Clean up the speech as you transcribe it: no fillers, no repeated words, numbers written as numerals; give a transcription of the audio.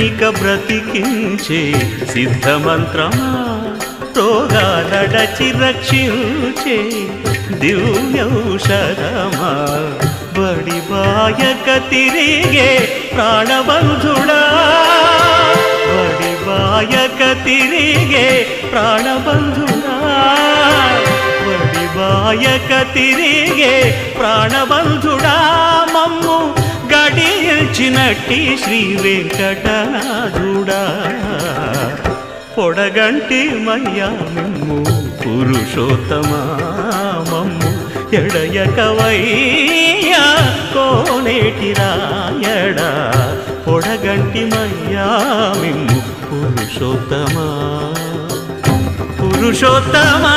నీక బ్రతికించే సిద్ధమంత్రమా రోగాలడచి రక్షించే దివ్యౌషధమా బడిబాయక తిరిగే ప్రాణబంధుడా బడిబాయక తిరిగే ప్రాణబంధుడా బడిబాయక తిరిగే ప్రాణబంధుడా మమ్ము గడిచినట్టి శ్రీ వెంకటనాథుడా పొడగంటి మయ్యా మిమ్ము పురుషోత్తమా మమ్ము ఎడయకవయ్యా కోనేటి రాయడా పొడగంటి మయ్యా మిమ్ము పురుషోత్తమా పురుషోత్తమా